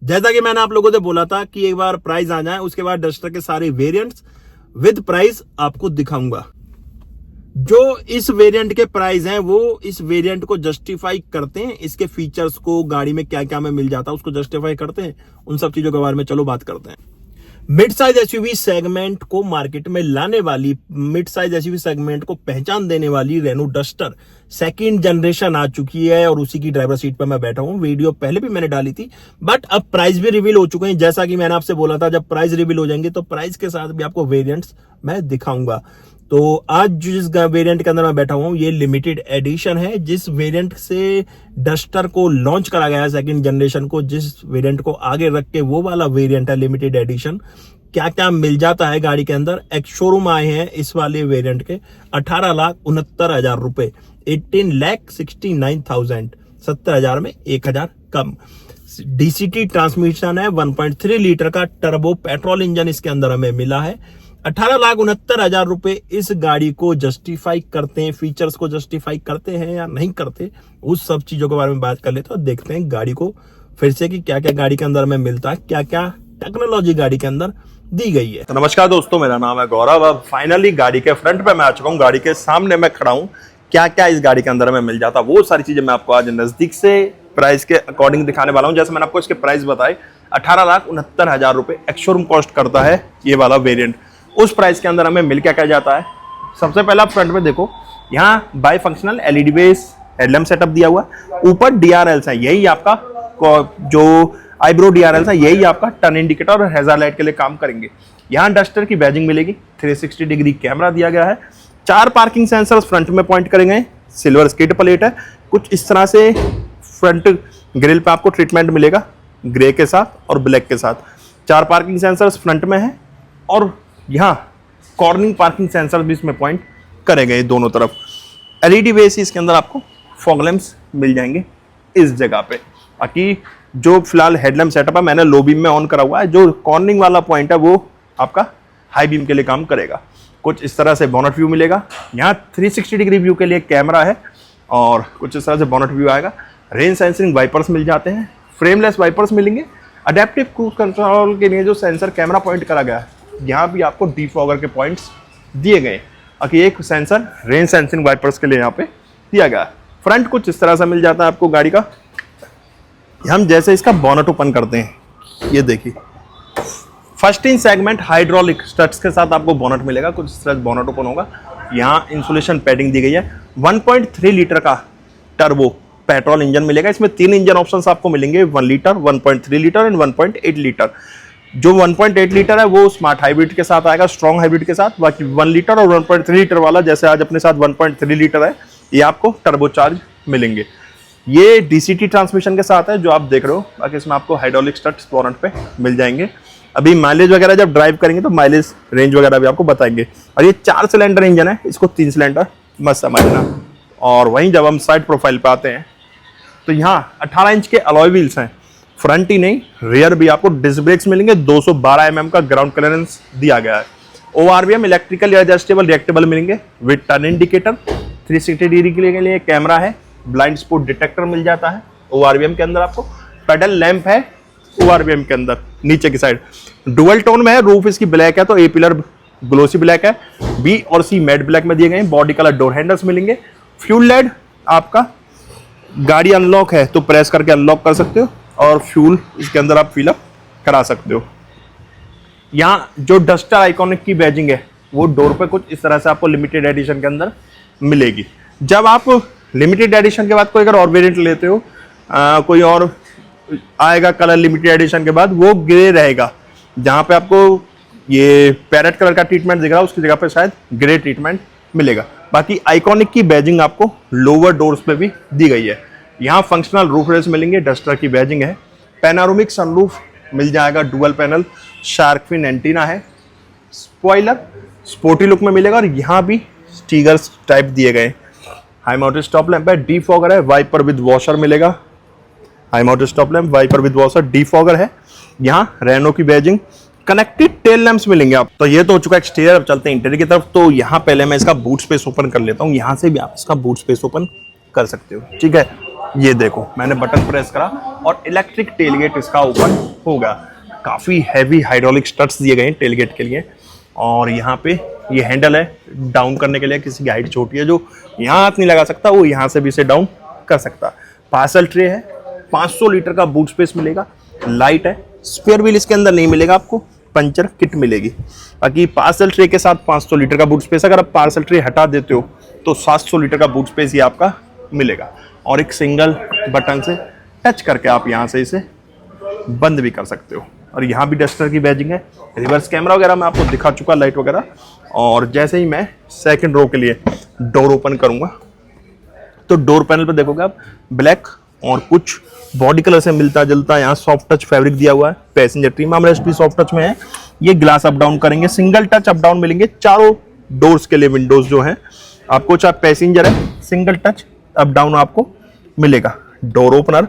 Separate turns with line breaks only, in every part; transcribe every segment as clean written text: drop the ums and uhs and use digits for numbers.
जैसा कि मैंने आप लोगों से बोला था कि एक बार प्राइस आ जाए उसके बाद डस्टर के सारे वेरिएंट्स विद प्राइस आपको दिखाऊंगा। जो इस वेरिएंट के प्राइस हैं वो इस वेरिएंट को जस्टिफाई करते हैं, इसके फीचर्स को, गाड़ी में क्या क्या में मिल जाता है उसको जस्टिफाई करते हैं। उन सब चीजों के बारे में चलो बात करते हैं। मिड साइज एसयूवी सेगमेंट को मार्केट में लाने वाली, मिड साइज एसयूवी सेगमेंट को पहचान देने वाली रेनो डस्टर सेकंड जनरेशन आ चुकी है और उसी की ड्राइवर सीट पर मैं बैठा हूं। वीडियो पहले भी मैंने डाली थी, बट अब प्राइस भी रिवील हो चुके हैं। जैसा कि मैंने आपसे बोला था, जब प्राइस रिवील हो जाएंगे तो प्राइस के साथ भी आपको वेरिएंट्स मैं दिखाऊंगा। तो आज जिस वेरिएंट के अंदर मैं बैठा हुआ हूं ये लिमिटेड एडिशन है। जिस वेरिएंट से डस्टर को लॉन्च करा गया है सेकंड जनरेशन को, जिस वेरिएंट को आगे रख के वो वाला वेरिएंट है लिमिटेड एडिशन। क्या क्या मिल जाता है गाड़ी के अंदर, एक शोरूम आए हैं इस वाले वेरिएंट के 18,69,000 रुपए, 18,69,000, 70,000 में 1,000 कम। डीसीटी ट्रांसमिशन है, 1.3 लीटर का टर्बो पेट्रोल इंजन इसके अंदर हमें मिला है। 18,69,000 रुपए इस गाड़ी को जस्टिफाई करते हैं, फीचर्स को जस्टिफाई करते हैं या नहीं करते, उस सब चीजों के बारे में बात कर लेते हैं और देखते हैं गाड़ी को फिर से कि क्या क्या गाड़ी के अंदर में मिलता है, क्या क्या टेक्नोलॉजी गाड़ी के अंदर दी गई है।
तो नमस्कार दोस्तों, मेरा नाम है गौरव। अब फाइनली गाड़ी के फ्रंट पे मैं आ चुका हूँ, गाड़ी के सामने मैं खड़ा हूँ। क्या क्या इस गाड़ी के अंदर में मिल जाता, वो सारी चीजें मैं आपको आज नजदीक से प्राइस के अकॉर्डिंग दिखाने वाला हूँ। जैसे मैंने आपको इसके प्राइस बताए, 18,69,000 रुपए एक्स-शोरूम कॉस्ट करता है ये वाला वेरिएंट। उस प्राइस के अंदर हमें मिल क्या क्या जाता है। सबसे पहले आप फ्रंट में देखो, यहाँ by functional LED base headlamp setup दिया हुआ है। ऊपर डीआरएल्स है, यही आपका जो आईब्रो डीआरएल्स है, यही आपका टर्न इंडिकेटर और हैजार्ड लाइट के लिए काम करेंगे। यहाँ डस्टर की बैजिंग मिलेगी, 360 डिग्री कैमरा दिया गया है। 4 पार्किंग सेंसर्स फ्रंट में पॉइंट करेंगे, सिल्वर स्किड प्लेट है। कुछ इस तरह से फ्रंट ग्रिल पे आपको ट्रीटमेंट मिलेगा, ग्रे के साथ और ब्लैक के साथ। 4 पार्किंग सेंसर्स फ्रंट में है और यहाँ कॉर्निंग पार्किंग सेंसर भी इसमें पॉइंट करे गए दोनों तरफ। एलईडी बेस इसके अंदर आपको फॉग लैंप्स मिल जाएंगे इस जगह पे। बाकी जो फिलहाल हेडलैम्प सेटअप है मैंने लो बीम में ऑन करा हुआ है, जो कॉर्निंग वाला पॉइंट है वो आपका हाई बीम के लिए काम करेगा। कुछ इस तरह से बोनट व्यू मिलेगा। यहाँ 360 डिग्री व्यू के लिए कैमरा है और कुछ इस तरह से बोनट व्यू आएगा। रेन सेंसिंग वाइपर्स मिल जाते हैं, फ्रेमलेस वाइपर्स मिलेंगे। अडेप्टिव क्रूज कंट्रोल के लिए जो सेंसर कैमरा पॉइंट करा गया है, यहाँ भी आपको डिफॉगर के पॉइंट्स दिए गए। बाकी एक सेंसर रेन सेंसिंग वाइपर्स के लिए यहाँ पे दिया गया है। फ्रंट कुछ इस तरह से मिल जाता है आपको गाड़ी का। हम जैसे इसका बोनट ओपन करते हैं, ये देखिए, first in segment hydraulic struts के साथ आपको बोनट मिलेगा। कुछ इस तरह बोनट ओपन होगा। यहाँ इंसुलेशन पैडिंग दी गई है। 1.3 लीटर का टर्बो पेट्रोल इंजन मिलेगा। इसमें 3 इंजन ऑप्शंस आपको मिलेंगे, 1 लीटर, 1.3 लीटर एंड 1.8 लीटर। जो 1.8 लीटर है वो स्मार्ट हाइब्रिड के साथ आएगा, स्ट्रॉन्ग हाइब्रिड के साथ। बाकी 1 लीटर और 1.3 लीटर वाला, जैसे आज अपने साथ 1.3 लीटर है, ये आपको टर्बोचार्ज मिलेंगे। ये डीसीटी ट्रांसमिशन के साथ है जो आप देख रहे हो। बाकी इसमें आपको हाइड्रोलिक स्ट्रट्स बोनट पे मिल जाएंगे। अभी माइलेज वगैरह जब ड्राइव करेंगे तो माइलेज रेंज वगैरह भी आपको बताएंगे। और ये 4 सिलेंडर इंजन है, इसको 3 सिलेंडर मत समझना। और वहीं जब हम साइड प्रोफाइल पे आते हैं तो यहाँ 18 इंच के अलॉय व्हील्स हैं। फ्रंट ही नहीं, रियर भी आपको डिस्क ब्रेक्स मिलेंगे। 212 mm का ग्राउंड क्लियरेंस दिया गया है। ORVM इलेक्ट्रिकल एडजस्टेबल रिएक्टेबल मिलेंगे विद टर्न इंडिकेटर। 360 डिग्री के लिए कैमरा है। ब्लाइंड स्पॉट डिटेक्टर मिल जाता है ORVM के अंदर आपको। पेडल लैंप है ORVM के अंदर नीचे की साइड। डुअल टोन में है। रूफ इसकी ब्लैक है तो ए पिलर ग्लोसी ब्लैक है, बी और सी मैट ब्लैक में दिए गए। बॉडी कलर डोर हैंडल्स मिलेंगे। फ्यूल लेड आपका, गाड़ी अनलॉक है तो प्रेस करके अनलॉक कर सकते हो और फ्यूल इसके अंदर आप फिलअप करा सकते हो। यहाँ जो डस्टर आइकॉनिक की बैजिंग है वो डोर पे कुछ इस तरह से आपको लिमिटेड एडिशन के अंदर मिलेगी। जब आप लिमिटेड एडिशन के बाद कोई अगर और वेरिएंट लेते हो, कोई और आएगा कलर लिमिटेड एडिशन के बाद, वो ग्रे रहेगा। जहाँ पे आपको ये पैरेट कलर का ट्रीटमेंट दिख रहा है उसकी जगह पे शायद ग्रे ट्रीटमेंट मिलेगा। बाकी आइकॉनिक की बैजिंग आपको लोअर डोर्स पे भी दी गई है। यहाँ फंक्शनल रूफ रेल्स मिलेंगे, डस्टर की बैजिंग है। पैनारोमिक सनरूफ मिल जाएगा, dual panel, shark fin antenna है। स्पॉइलर स्पोर्टी लुक में मिलेगा और यहाँ भी स्टीगर्स टाइप दिए गए। हाई माउंटेड स्टॉप लैंप है, डीफॉगर है, वाइपर विद वॉशर मिलेगा। High mounted stop lamp, wiper with washer, defogger है। यहाँ रेनो की बैजिंग, कनेक्टेड टेल लैंप्स मिलेंगे आप। तो ये तो हो चुका एक्सटीरियर। अब चलते हैं इंटीरियर की तरफ। तो यहाँ पहले मैं इसका बूट स्पेस ओपन कर लेता हूँ। यहाँ से भी आप इसका बूट स्पेस ओपन कर सकते हो, ठीक है। ये देखो मैंने बटन प्रेस करा और इलेक्ट्रिक टेलगेट इसका ओपन हो गया। काफी हैवी हाइड्रोलिक स्टड्स दिए गए हैं टेलगेट के लिए। और यहाँ पे ये हैंडल है डाउन करने के लिए, किसी की हाइट छोटी है जो यहाँ हाथ नहीं लगा सकता वो यहाँ से भी इसे डाउन कर सकता। पार्सल ट्रे है, 500 लीटर का बूट स्पेस मिलेगा, लाइट है, स्पेयर व्हील इसके अंदर नहीं मिलेगा आपको, पंचर किट मिलेगी। बाकी पार्सल ट्रे के साथ 500 लीटर का बूट स्पेस, अगर आप पार्सल ट्रे हटा देते हो तो 700 लीटर का बूट स्पेस ये आपका मिलेगा। और एक सिंगल बटन से टच करके आप यहाँ से इसे बंद भी कर सकते हो। और यहाँ भी डस्टर की बैजिंग है, रिवर्स कैमरा वगैरह मैं आपको दिखा चुका, लाइट वगैरह। और जैसे ही मैं सेकंड रो के लिए डोर ओपन करूंगा तो डोर पैनल पे देखोगे आप ब्लैक और कुछ बॉडी कलर से मिलता जुलता यहाँ सॉफ्ट टच फैब्रिक दिया हुआ है। पैसेंजर ट्रिम आर्मरेस्ट भी सॉफ्ट टच में है। ये ग्लास अप डाउन करेंगे, सिंगल टच अप डाउन मिलेंगे चारों डोर्स के लिए। विंडोज जो है आपको, चाहे पैसेंजर है, सिंगल टच अप डाउन आपको मिलेगा। डोर ओपनर,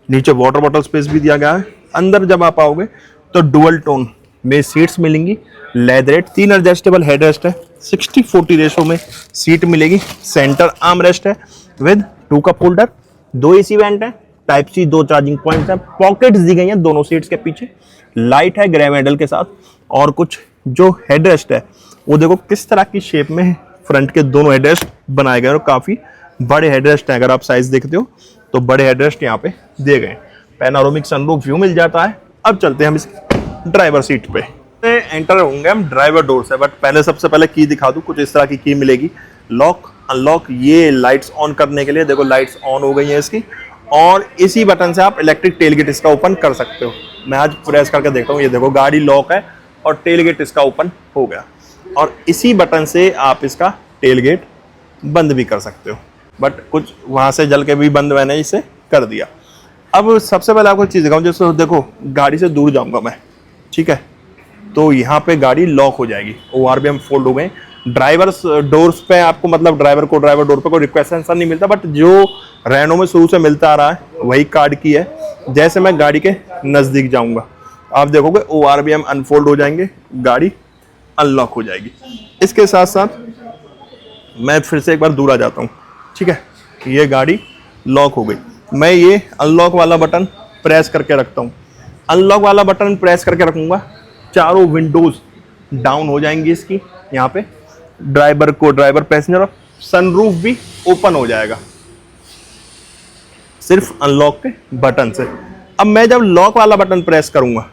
नीचे वाटर बॉटल स्पेस भी दिया गया है। अंदर जब आप आओगे तो डुअल टोन में सीट्स मिलेंगी, लेदरेट, 3 एडजस्टेबल हेडरेस्ट है, 60-40 रेशो में सीट मिलेगी। सेंटर आर्म रेस्ट है with 2 cup holder, 2 AC vent है, टाइप सी 2 चार्जिंग पॉइंट्स हैं, पॉकेट्स दी गई हैं दोनों सीट्स के पीछे, लाइट है ग्रैब हैंडल के साथ। और कुछ जो हेडरेस्ट है वो देखो किस तरह की शेप में फ्रंट के दोनों हेडरेस्ट बनाए गए और काफी बड़े हेडरेस्ट हैं। अगर आप साइज देखते हो तो बड़े हेडरेस्ट यहाँ पे दिए गए। पैनोरामिक सनरूफ व्यू मिल जाता है। अब चलते हैं हम इस ड्राइवर सीट पे। एंटर होंगे हम ड्राइवर डोर से, बट पहले सबसे पहले की दिखा दूं। कुछ इस तरह की की मिलेगी, लॉक अनलॉक, ये लाइट्स ऑन करने के लिए देखो लाइट्स ऑन हो गई हैं इसकी। और इसी बटन से आप इलेक्ट्रिक टेलगेट इसका ओपन कर सकते हो। मैं आज प्रेस करके देखता हूँ, ये देखो गाड़ी लॉक है और टेलगेट इसका ओपन हो गया। और इसी बटन से आप इसका टेलगेट बंद भी कर सकते हो, बट कुछ वहां से जल के भी बंद मैंने इसे कर दिया। अब सबसे पहले आपको चीज दिखाऊं, जैसे देखो गाड़ी से दूर जाऊंगा मैं, ठीक है, तो यहाँ पे गाड़ी लॉक हो जाएगी। ORBM फोल्ड हो गए। ड्राइवर्स डोर्स पे आपको, मतलब ड्राइवर को ड्राइवर डोर पे कोई रिक्वेस्ट आंसर नहीं मिलता, बट जो रेनो में शुरू से मिलता आ रहा है वही कार्ड की है। जैसे मैं गाड़ी के नजदीक जाऊंगा आप देखोगे ORBM अनफोल्ड हो जाएंगे, गाड़ी अनलॉक हो जाएगी। इसके साथ साथ मैं फिर से एक बार दूर आ जाता हूँ, ठीक है, ये गाड़ी लॉक हो गई। मैं ये अनलॉक वाला बटन प्रेस करके रखता हूँ। अनलॉक वाला बटन प्रेस करके रखूंगा, चारों विंडोज डाउन हो जाएंगी इसकी। यहाँ पे ड्राइवर को ड्राइवर, पैसेंजर और सनरूफ भी ओपन हो जाएगा सिर्फ अनलॉक के बटन से। अब मैं जब लॉक वाला बटन प्रेस करूंगा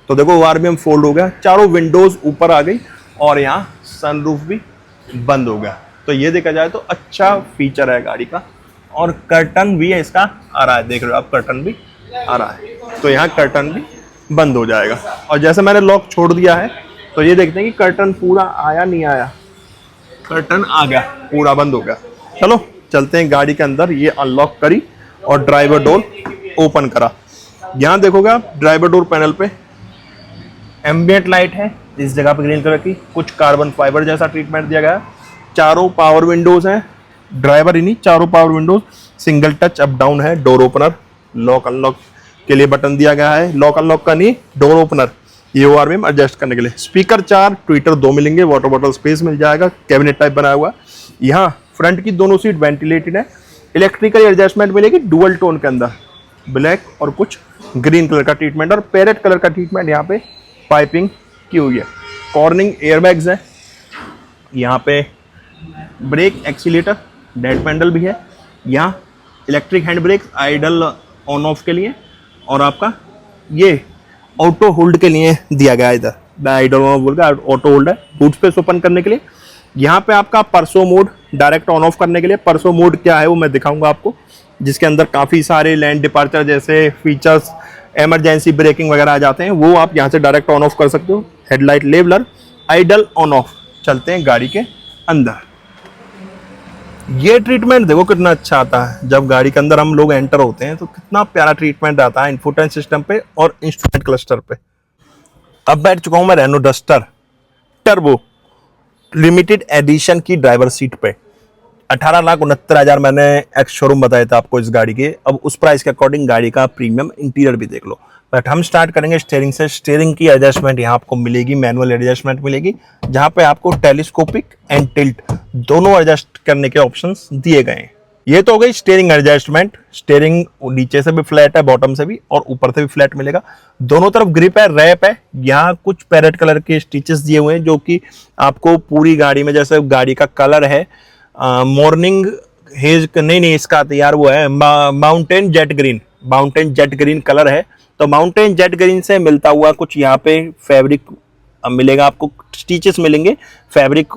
तो देखो ORBM फोल्ड हो गया, चारों विंडोज ऊपर आ गई और यहाँ सनरूफ भी बंद हो गया। तो ये देखा जाए तो अच्छा फीचर है गाड़ी का। और कर्टन भी है इसका आ रहा है, देख रहे हो आप, कर्टन भी आ रहा है, तो यहाँ कर्टन भी बंद हो जाएगा। और जैसे मैंने लॉक छोड़ दिया है तो ये देखते हैं कि कर्टन पूरा आया नहीं आया। कर्टन आ गया, पूरा बंद हो गया। चलो चलते हैं गाड़ी के अंदर। ये अनलॉक करी और ड्राइवर डोर ओपन करा। यहाँ देखोगे आप ड्राइवर डोर पैनल पे एम्बिएंट लाइट है इस जगह पे ग्रीन कलर की, कुछ कार्बन फाइबर जैसा ट्रीटमेंट दिया गया है। चारों पावर विंडोज हैं, ड्राइवर ही नहीं चारों power Windows. Single touch up down है। डोर ओपनर, लॉक अनलॉक के लिए बटन दिया गया है, लॉक अनलॉक का नहीं, डोर ओपनर, ये ORBM एडजस्ट करने के लिए। स्पीकर 4, ट्विटर 2 मिलेंगे, वाटर बॉटल स्पेस मिल जाएगा, कैबिनेट टाइप बनाया हुआ। यहाँ फ्रंट की दोनों सीट वेंटिलेटेड है, इलेक्ट्रिकल एडजस्टमेंट मिलेगी डुअल टोन के अंदर, ब्लैक और कुछ ग्रीन कलर का ट्रीटमेंट और पैरेट कलर का ट्रीटमेंट यहाँ पे पाइपिंग की हुई है। कॉर्निंग एयरबैग्स है, यहाँ पे ब्रेक, एक्सीलेटर, डेड पैडल भी है। यहाँ electric hand brake idle on off के लिए, और आपका ये ऑटो होल्ड के लिए दिया गया है। इधर आइडल ऑन ऑफ बोल के ऑटो होल्ड है, बूट स्पेस ओपन करने के लिए। यहाँ पे आपका परसो मोड डायरेक्ट ऑन ऑफ करने के लिए। परसो मोड क्या है वो मैं दिखाऊंगा आपको, जिसके अंदर काफ़ी सारे लैंड डिपार्चर जैसे फीचर्स, इमरजेंसी ब्रेकिंग वगैरह आ जाते हैं, वो आप यहाँ से डायरेक्ट ऑन ऑफ कर सकते हो। Headlight leveller, idle on off. चलते हैं गाड़ी के अंदर। ये ट्रीटमेंट देखो कितना अच्छा आता है। जब गाड़ी के अंदर हम लोग एंटर होते हैं तो कितना प्यारा ट्रीटमेंट आता है इन्फोटेनमेंट सिस्टम पे और इंस्ट्रूमेंट क्लस्टर पे। अब बैठ चुका हूं मैं Renault Duster turbo limited edition की ड्राइवर सीट पे। 18,69,000 मैंने एक्स शोरूम बताया था आपको इस गाड़ी के। अब उस प्राइस के अकॉर्डिंग गाड़ी का प्रीमियम इंटीरियर भी देख लो। बट हम स्टार्ट करेंगे स्टीयरिंग से। स्टीयरिंग की एडजस्टमेंट यहाँ आपको मिलेगी, मैनुअल एडजस्टमेंट मिलेगी, जहाँ पे आपको टेलीस्कोपिक एंड टिल्ट दोनों एडजस्ट करने के ऑप्शंस दिए गए हैं। ये तो हो गई स्टीयरिंग एडजस्टमेंट। स्टीयरिंग नीचे से भी फ्लैट है, बॉटम से भी, और ऊपर से भी फ्लैट मिलेगा। दोनों तरफ ग्रिप है, रैप है। यहाँ कुछ पैरेट कलर के स्टिचेस दिए हुए हैं जो कि आपको पूरी गाड़ी में, जैसे गाड़ी का कलर है मॉर्निंग हेज, नहीं इसका तो यार वो है mountain jet green, mountain jet green colour है। तो माउंटेन जेट ग्रीन से मिलता हुआ कुछ यहाँ पे फैब्रिक मिलेगा आपको, स्टिचेस मिलेंगे। फैब्रिक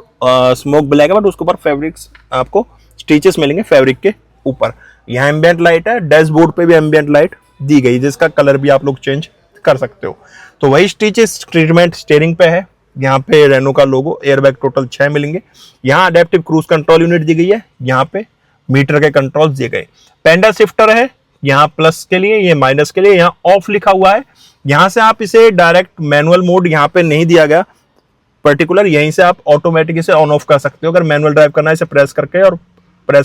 स्मोक ब्लैक है बट उसके ऊपर फैब्रिक्स आपको स्टिचेस मिलेंगे फैब्रिक के ऊपर। यहाँ एम्बियंट लाइट है, डैशबोर्ड पे भी एम्बियंट लाइट दी गई जिसका कलर भी आप लोग चेंज कर सकते हो। तो वही स्टिचेस ट्रीटमेंट स्टीयरिंग पे है। यहाँ पे रेनो का लोगो, एयरबैग टोटल 6 मिलेंगे। यहाँ अडेप्टिव क्रूज कंट्रोल यूनिट दी गई है, यहाँ पे मीटर के कंट्रोल्स दिए गए। पेंडल शिफ्टर है, यहाँ प्लस के लिए, ये माइनस के लिए। यहाँ ऑफ लिखा हुआ है, यहाँ से आप इसे डायरेक्ट मैनुअल मोड यहाँ पे नहीं दिया गया पर्टिकुलर, यहीं से आप ऑटोमेटिक इसे ऑन ऑफ कर सकते हो। अगर मैनुअल ड्राइव करना है इसे प्रेस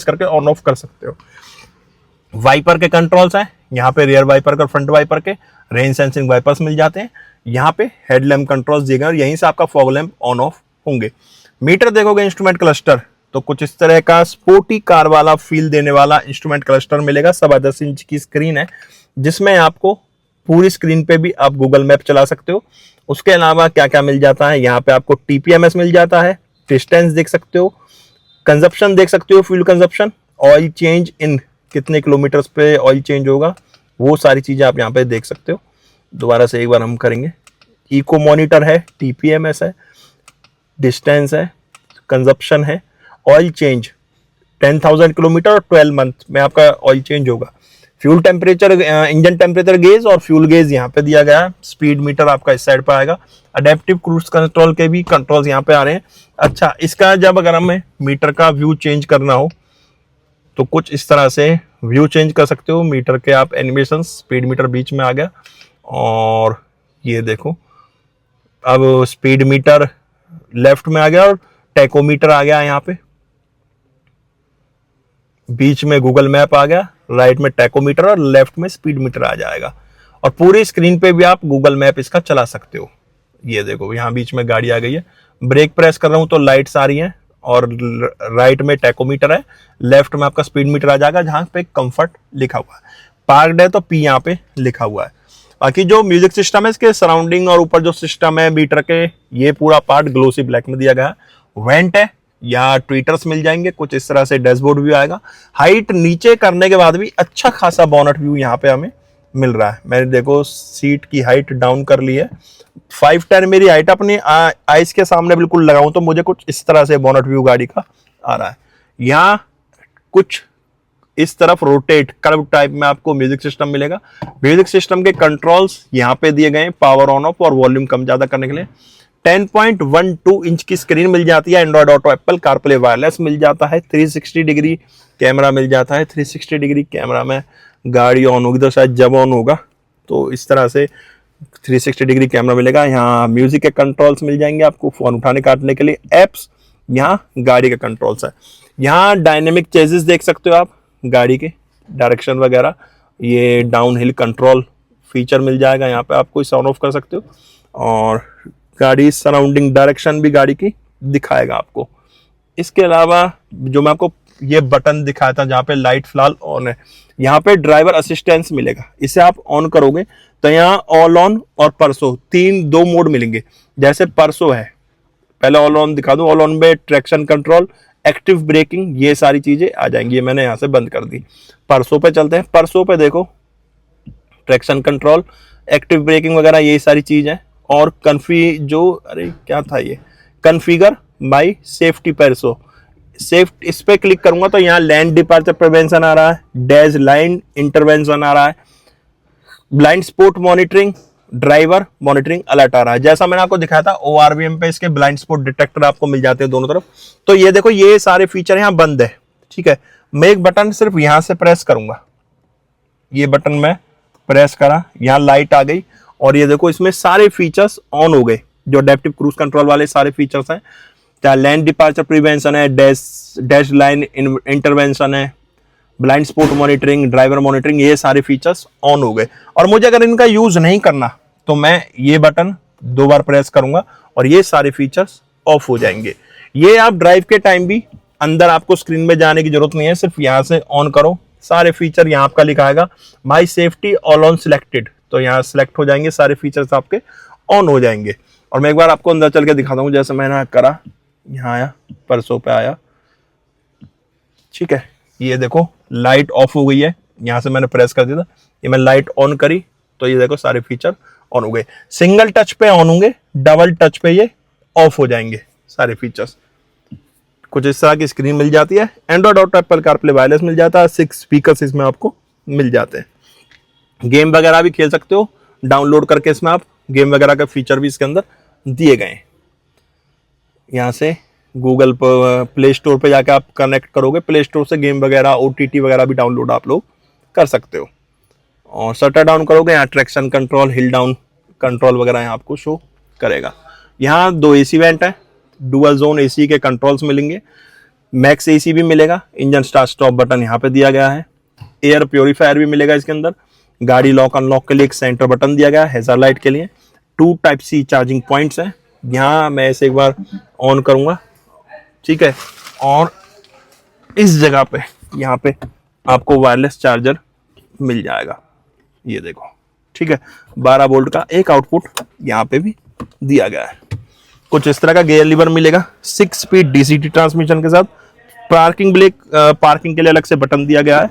करके ऑन ऑफ कर सकते हो। वाइपर के कंट्रोल्स हैं, यहाँ पे रियर वाइपर का, फ्रंट वाइपर के, रेन सेंसिंग वाइपर्स मिल जाते हैं। यहाँ पे हेडलैम्प कंट्रोल्स दिए गए और यहीं से आपका फॉग लैम्प ऑन ऑफ होंगे। मीटर देखोगे इंस्ट्रूमेंट क्लस्टर तो कुछ इस तरह का स्पोर्टी कार वाला फील देने वाला इंस्ट्रूमेंट क्लस्टर मिलेगा। 10.25 इंच की स्क्रीन है जिसमें आपको पूरी स्क्रीन पे भी आप गूगल मैप चला सकते हो। उसके अलावा क्या क्या मिल जाता है, यहाँ पे आपको टीपीएमएस मिल जाता है, डिस्टेंस देख सकते हो, कंजप्शन देख सकते हो, fuel consumption, oil change in कितने किलोमीटर्स पे ऑयल चेंज होगा, वो सारी चीजें आप यहाँ पे देख सकते हो। दोबारा से एक बार हम करेंगे। इको मॉनिटर है, टीपीएमएस है, डिस्टेंस है, कंजप्शन है, ऑयल चेंज 10,000 किलोमीटर और 12 मंथ में आपका ऑयल चेंज होगा। Fuel temperature, engine temperature gauge और फ्यूल गेज यहाँ पे दिया गया है। स्पीड मीटर आपका इस साइड पर आएगा। अडेप्टिव क्रूज कंट्रोल के भी कंट्रोल्स यहाँ पे आ रहे हैं। अच्छा, इसका जब अगर हमें मीटर का व्यू चेंज करना हो तो कुछ इस तरह से व्यू चेंज कर सकते हो। मीटर के आप एनिमेशन, स्पीड मीटर बीच में आ गया और ये देखो अब स्पीड मीटर लेफ्ट में आ गया और टैकोमीटर आ गया। यहाँ पे बीच में गूगल मैप आ गया, राइट में टैकोमीटर और लेफ्ट में स्पीड मीटर आ जाएगा। और पूरी स्क्रीन पे भी आप गूगल मैप इसका चला सकते हो। ये देखो यहाँ बीच में गाड़ी आ गई है, ब्रेक प्रेस कर रहा हूं तो लाइट्स आ रही हैं और राइट में टैकोमीटर है, लेफ्ट में आपका स्पीड मीटर आ जाएगा जहां पे कंफर्ट लिखा हुआ है। पार्कड है तो पी यहाँ पे लिखा हुआ है। बाकी जो म्यूजिक सिस्टम है इसके सराउंडिंग और ऊपर जो सिस्टम है मीटर के, ये पूरा पार्ट ग्लोसी ब्लैक में दिया गया है। वेंट है या ट्विटर्स मिल जाएंगे, कुछ इस तरह से डैशबोर्ड व्यू आएगा। हाइट नीचे करने के बाद भी अच्छा खासा बोनट व्यू यहाँ पे हमें मिल रहा है। मैंने देखो सीट की हाइट डाउन कर ली है। 5'10" मेरी हाइट अपनी आइस के सामने बिल्कुल लगाऊं तो मुझे कुछ इस तरह से बोनट व्यू गाड़ी का आ रहा है। यहाँ कुछ इस तरफ रोटेट कर्व टाइप में आपको म्यूजिक सिस्टम मिलेगा। म्यूजिक सिस्टम के कंट्रोल्स यहाँ पे दिए गए हैं, पावर ऑन ऑफ और वॉल्यूम कम ज्यादा करने के लिए। 10.12 इंच की स्क्रीन मिल जाती है। Android auto, Apple CarPlay wireless मिल जाता है। 360 डिग्री कैमरा मिल जाता है। 360 डिग्री कैमरा में गाड़ी ऑन होगी तो शायद जब ऑन होगा तो इस तरह से 360 डिग्री कैमरा मिलेगा। यहाँ म्यूजिक के कंट्रोल्स मिल जाएंगे आपको, फोन उठाने काटने के लिए एप्स। यहाँ गाड़ी के कंट्रोल्स है। यहाँ डायनेमिक चेसिस देख सकते हो आप, गाड़ी के डायरेक्शन वगैरह। ये डाउन हिल कंट्रोल फीचर मिल जाएगा, यहाँ पे आपको इसे ऑन ऑफ कर सकते हो। और गाड़ी सराउंडिंग डायरेक्शन भी गाड़ी की दिखाएगा आपको। इसके अलावा जो मैं आपको ये बटन दिखाया था जहाँ पे लाइट फिलहाल ऑन है, यहाँ पे ड्राइवर असिस्टेंस मिलेगा। इसे आप ऑन करोगे तो यहाँ ऑल ऑन और परसो दो मोड मिलेंगे। जैसे परसो है, पहले ऑल ऑन दिखा दूं। ऑल ऑन में ट्रैक्शन कंट्रोल, एक्टिव ब्रेकिंग, ये सारी चीजें आ जाएंगी। ये मैंने यहाँ से बंद कर दी। परसो पे चलते हैं। परसो पे देखो ट्रैक्शन कंट्रोल, एक्टिव ब्रेकिंग वगैरह ये सारी चीज है। और कन्फिगर बाय सेफ्टी परसो, इस पे क्लिक करूंगा तो यहाँ लैंड डिपार्चर प्रिवेंशन आ रहा है, डैश लाइन इंटरवेंशन आ रहा है, blind spot monitoring, driver monitoring alert आ रहा है। जैसा मैंने आपको दिखाया था ORVM पे इसके ब्लाइंड स्पॉट डिटेक्टर आपको मिल जाते हैं दोनों तरफ। तो ये देखो ये सारे फीचर यहाँ बंद है, ठीक है। मैं एक बटन सिर्फ यहां से प्रेस करूंगा, ये बटन मैं प्रेस करा, यहाँ लाइट आ गई और ये देखो इसमें सारे फीचर्स ऑन हो गए। जो अडैप्टिव क्रूज कंट्रोल वाले सारे फीचर्स हैं, चाहे लैंड डिपार्चर प्रिवेंशन है, डैश लाइन इंटरवेंशन है, blind spot monitoring, driver monitoring, ये सारे फीचर्स ऑन हो गए। और मुझे अगर इनका यूज नहीं करना तो मैं ये बटन 2 बार प्रेस करूंगा और ये सारे फीचर्स ऑफ हो जाएंगे। ये आप ड्राइव के टाइम भी अंदर आपको स्क्रीन में जाने की जरूरत नहीं है, सिर्फ यहाँ से ऑन करो, सारे फीचर यहाँ आपका लिखा आएगा माई सेफ्टी ऑल ऑन सिलेक्टेड, तो यहाँ सिलेक्ट हो जाएंगे, सारे फीचर्स आपके ऑन हो जाएंगे। और मैं एक बार आपको अंदर चल के दिखाता हूँ, जैसे मैंने करा, यहाँ आया, परसों पे आया, ठीक है, ये देखो लाइट ऑफ हो गई है, यहाँ से मैंने प्रेस कर दिया था, ये मैं लाइट ऑन करी तो ये देखो सारे फीचर ऑन हो गए। सिंगल टच पे ऑन होंगे, डबल टच पे ये ऑफ हो जाएंगे सारे फीचर्स। कुछ इस तरह की स्क्रीन मिल जाती है। एंड्रॉइड और एप्पल कारप्ले वायरलेस मिल जाता है, 6 स्पीकर्स इसमें आपको मिल जाते हैं। गेम वगैरह भी खेल सकते हो डाउनलोड करके, इसमें आप गेम वगैरह का फीचर भी इसके अंदर दिए गए हैं। यहाँ से गूगल प्ले स्टोर पे जाके आप कनेक्ट करोगे, प्ले स्टोर से गेम वगैरह OTT वगैरह भी डाउनलोड आप लोग कर सकते हो। और शटर डाउन करोगे, यहाँ ट्रैक्शन कंट्रोल, हिल डाउन कंट्रोल वगैरह यहाँ आपको शो करेगा। यहाँ 2 AC वेंट है, डुअल जोन AC के कंट्रोल्स मिलेंगे, मैक्स AC भी मिलेगा, इंजन स्टार्ट स्टॉप बटन यहाँ पे दिया गया है, एयर प्योरीफायर भी मिलेगा इसके अंदर, गाड़ी लॉक अनलॉक के लिए एक सेंटर बटन दिया गया है, हेजर लाइट के लिए 2 Type-C चार्जिंग पॉइंट्स हैं। यहाँ मैं इसे एक बार ऑन करूंगा, ठीक है, और इस जगह पे यहाँ पे आपको वायरलेस चार्जर मिल जाएगा, ये देखो, ठीक है, 12 वोल्ट का एक आउटपुट यहाँ पे भी दिया गया है। कुछ इस तरह का गियर लीवर मिलेगा 6 स्पीड DCT ट्रांसमिशन के साथ। पार्किंग ब्रेक, पार्किंग के लिए अलग से बटन दिया गया है।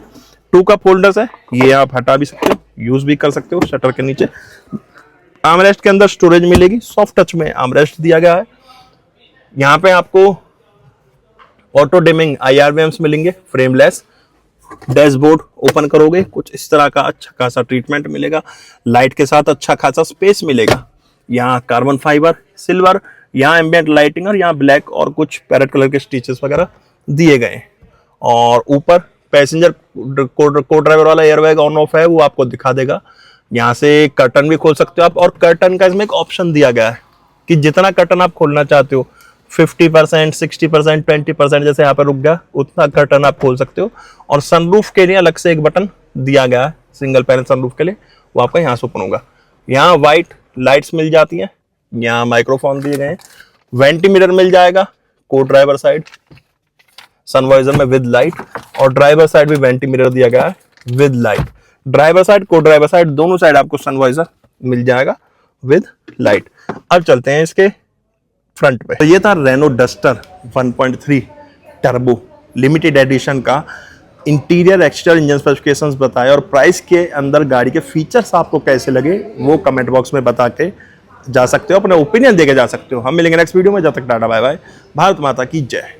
2 कप होल्डर्स है, ये आप हटा भी सकते हो, यूज भी कर सकते हो शटर के नीचे। आर्मरेस्ट के अंदर स्टोरेज मिलेगी, सॉफ्ट टच में आर्मरेस्ट दिया गया है। यहाँ पे आपको ऑटो डिमिंग IRVMs मिलेंगे, फ्रेमलेस। डैशबोर्ड ओपन करोगे कुछ इस तरह का अच्छा खासा ट्रीटमेंट मिलेगा, लाइट के साथ अच्छा खासा स्पेस मिलेगा। यहाँ कार्बन फाइबर, सिल्वर, यहाँ एम्बिएंट लाइटिंग और यहाँ ब्लैक और कुछ पैरेट कलर के स्टिचेस वगैरह दिए गए। और ऊपर पैसेंजर को ड्राइवर वाला एयरबैग ऑन ऑफ है, वो आपको दिखा देगा। यहाँ से कर्टन भी खोल सकते हो आप, और कर्टन का इसमें एक ऑप्शन दिया गया है कि जितना कर्टन आप खोलना चाहते हो, 50%, 60%, 20%, जैसे यहाँ पर रुक गया, उतना कर्टन आप खोल सकते हो। और सनरूफ के लिए अलग से एक बटन दिया गया है, सिंगल पैनल सनरूफ के लिए, वो आपका यहाँ से ओपन होगा। यहाँ व्हाइट लाइट्स मिल जाती हैं, यहाँ माइक्रोफोन दिए गए हैं, वेंटी मिरर मिल जाएगा, को ड्राइवर साइड सनवाइजर में विद लाइट, और ड्राइवर साइड भी वेंटी मिरर दिया गया है विद लाइट। ड्राइवर साइड, को ड्राइवर साइड, दोनों साइड आपको सनवाइजर मिल जाएगा विद लाइट। अब चलते हैं इसके फ्रंट पे। तो ये था Renault Duster 1.3 turbo limited edition का इंटीरियर एक्सटीरियर इंजन स्पेसिफिकेशंस बताया, और प्राइस के अंदर गाड़ी के फीचर्स आपको कैसे लगे वो कमेंट बॉक्स में बता के जा सकते हो, अपने ओपिनियन देके जा सकते हो। हम मिलेंगे नेक्स्ट वीडियो में, जब तक टाटा बाय बाय, भारत माता की जय।